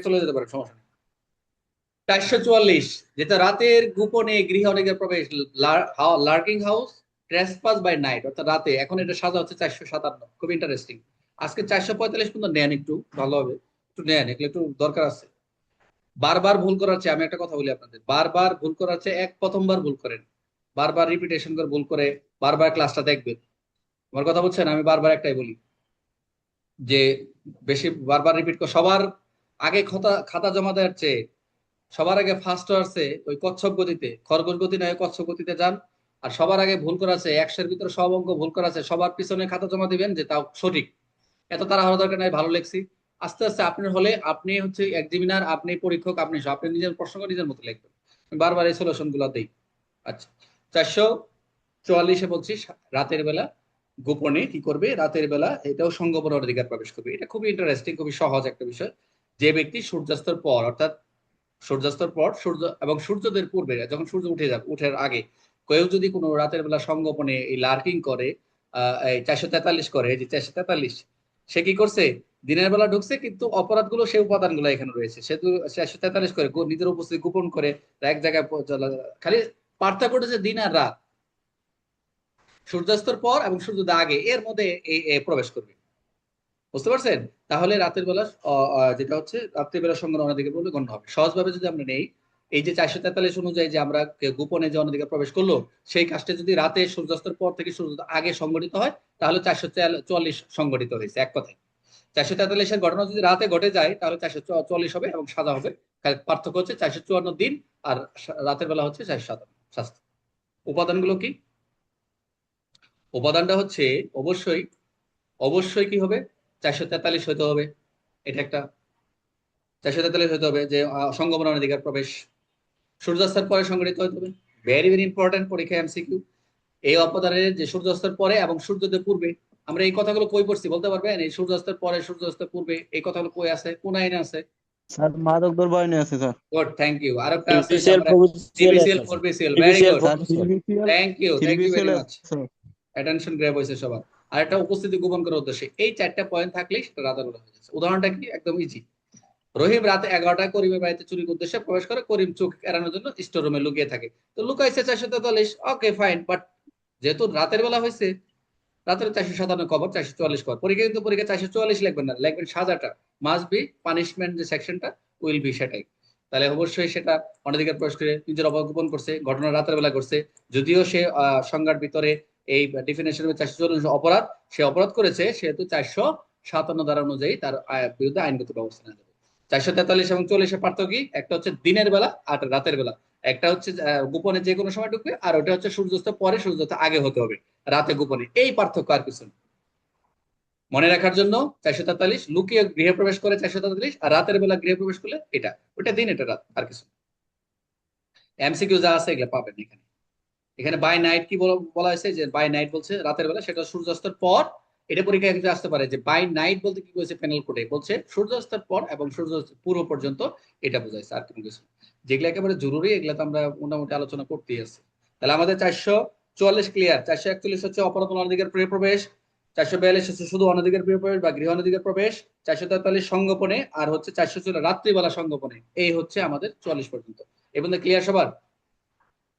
চলে যেতে পারে, সমস্যা নেই। 444, যেটা রাতের গোপনে গৃহে অনেকের প্রবেশ, lurking house, trespass by night, অর্থাৎ রাতে। এখন এটা সাজা হচ্ছে 457, খুব ইন্টারেস্টিং। আজকে 445 পর্যন্ত নেন, একটু ভালো হবে, একটু নেন, এগুলো একটু দরকার আছে। বারবার ভুল করার চেয়ে আমি একটা কথা বলি আপনাদের, বারবার ভুল করার চেয়ে প্রথমবার ভুল করেন, বারবার রিপিটেশন করে ভুল করে বারবার ক্লাসটা দেখবেন। আমার কথা বলছেন, আমি বারবার একটাই বলি যে বেশি বারবার রিপিট কর। সবার আগে খাতা খাতা জমা দেওয়ার চেয়ে সবার আগে ফার্স্ট আসছে ওই কচ্ছপ গতিতে, খরগোশ গতি নয়, কচ্ছপ গতিতে যান। আর সবার আগে ভুল করা আছে 100-এর ভিতরে সব অঙ্ক ভুল করা আছে, সবার পিছনে খাতা জমা দিবেন যে তাও সঠিক। এত তারা হওয়ার দরকার নাই, ভালো লেখছি। আস্তে আস্তে আপনার হলে আপনি হচ্ছে এক্সামিনার, আপনি পরীক্ষক, আপনি সব, আপনি নিজের প্রশ্ন নিজের মতো লিখবেন। আমি বারবার এই সলিউশন গুলো দিই। আচ্ছা, 444-এ বলছি রাতের বেলা গোপনে কি করবে, রাতের বেলা এটাও সঙ্গোপনের অধিকার প্রবেশ করবে। এটা খুবই ইন্টারেস্টিং, খুবই সহজ একটা বিষয়। যে ব্যক্তি সূর্যাস্তের পর, অর্থাৎ সূর্যাস্তের পর, সূর্য এবং সূর্যোদয়ের পূর্বে, যখন সূর্য উঠে যাবে, উঠার আগে কেউ যদি কোনো রাতের বেলা সঙ্গোপনে এই লার্কিং করে, এই 443 করে, এই যে 443, সে কি করছে, দিনের বেলা ঢুকছে কিন্তু অপরাধগুলো, সে উপাদানগুলো এখানে রয়েছে। সে তো 443 করে নিজের উপস্থিতি গোপন করে এক জায়গায় খালি পার্থক্য হচ্ছে দিন আর রাত, সূর্যাস্তের পর এবং সূর্যোদয় আগে, এর মধ্যে এই প্রবেশ করবে। বুঝতে পারছেন? তাহলে রাতের বেলা যেটা হচ্ছে রাত্রির বেলা সঙ্গে অনধিকার বলে গণ্য হবে। সহজভাবে যদি আমরা নেই, এই যে 443 অনুযায়ী যে আমরা গোপনে যে অনধিকার প্রবেশ করলো, সেই কাজটা যদি রাতে সূর্যাস্তের পর থেকে সূর্যোদয় আগে সংঘটিত হয়, তাহলে 444 সংঘটিত হয়েছে, এক কথায়। 443-এর ঘটনা যদি রাতে ঘটে যায়, তাহলে 444 হবে এবং সাজা হবে। পার্থক্য হচ্ছে 454 দিন আর রাতের বেলা হচ্ছে 457 শাস্তি। উপাদানগুলো কি? উপাদানটা হচ্ছে অবশ্যই, অবশ্যই কি হবে, 443 হতে হবে। এটা একটা 443 হতে হবে যে সংগমনের অধিকার প্রবেশ সূর্যাস্তের পরে সংগঠিত হতে হবে। ভেরি ভেরি ইম্পর্টেন্ট, পরীক্ষা এমসিকিউ। এই অপদানের যে সূর্যাস্তের পরে এবং সূর্যোদয়ের পূর্বে, আমরা এই কথাগুলো কই পড়ছি বলতে পারবেন? এই সূর্যাস্তের পরে সূর্যাস্তের পূর্বে এই কথাগুলো কই আছে, কোন আইনে আছে? স্যার মাদক দ্রব্য আইনে আছে স্যার। Good, thank you. আরেকটা আছে যে সিবিসিএল আমরা প্রভিসিএল সিবিসিএল আছে, 4বিসিএল, ভেরি সিবিসিএল গুড, স্যার প্রভিসিএল। থ্রিবিসিএল থ্যাংক ইউ থ্রিবিসিএল ভেরি আছে মাচ। স্যার। অ্যাটেনশন গ্র্যাব হয়েছে সবার। আর একটা উপস্থিতি গোপন করার উদ্দেশ্যে এই 4টা পয়েন্ট থাকলেই সেটা রাতের বেলা হয়ে যাচ্ছে। উদাহরণটা কি, একদম ইজি। রহিম রাতে 11টায় করিমের বাড়িতে চুরির উদ্দেশ্যে প্রবেশ করে। করিম চোখ এড়ানোর জন্য স্টোর রুমে লুকিয়ে থাকে। তো লুকাইছে 443, ওকে ফাইন, বাট যেহেতু রাতের বেলা হয়েছে, রাতের 457 কভার, 444 কভার। পরীক্ষা কিন্তু পরীক্ষা 444 লিখবেন না, লিখবেন সাজাটা, মাস্ট বি পানিশমেন্ট যে সেকশনটা উইল বি, সেটাই। তাহলে অবশ্যই সেটা অনধিকার প্রবেশ করে নিজের অপরাধ গোপন করছে, ঘটনা রাতের বেলা করছে। যদিও সে সংজ্ঞার ভিতরে এই ডেফিনেশন 444 অপরাধ, সে অপরাধ করেছে, সেহেতু 457 ধারা অনুযায়ী তার বিরুদ্ধে আইনগত ব্যবস্থা নেওয়া যাবে। 443 এবং 40-এর পার্থক্য কি? একটা হচ্ছে দিনের বেলা আর রাতের বেলা। একটা হচ্ছে গোপনে যে কোনো সময় ঢুকবে, আর ওটা হচ্ছে সূর্যাস্ত পরে সূর্যাস্ত আগে হতে হবে, রাতে গোপনে। এই পার্থক্য, আর কিছু না। মনে রাখার জন্য 443 লুকিয়ে গৃহে প্রবেশ করে 443, আর রাতের বেলা গৃহে প্রবেশ করলে এটা, ওটা দিন এটা রাত, আর কিছু। এমসিকিউ যা আছে এগুলো পাবেন এখানে। এখানে বাই নাইট কি বলা হয়েছে, যে বাই নাইট বলছে রাতের বেলা, সেটা সূর্যাস্তের পর। এটা পরীক্ষায় কিন্তু আসতে পারে যে বাই নাইট বলতে কি বলছে, প্যানেল কোডে বলছে সূর্যাস্তের পর এবং সূর্যাস্ত পূর্ব পর্যন্ত, এটা বোঝাইছে, আর কোনো কিছু না। যেগুলো একেবারে জরুরি, এগুলো তো আমরা মোটামুটি আলোচনা করতেই আছি। তাহলে আমাদের 444 ক্লিয়ার। 441 হচ্ছে অপরাধ অনধিকার প্রবেশ, 442 হচ্ছে শুধু অনধিকার প্রবেশ বা গৃহ অনধিকার প্রবেশ, 443 সংগোপনে, আর হচ্ছে 444 রাত্রিবেলা সংগোপনে। এই হচ্ছে আমাদের 44 পর্যন্ত। এই পর্যন্ত ক্লিয়ার সবার?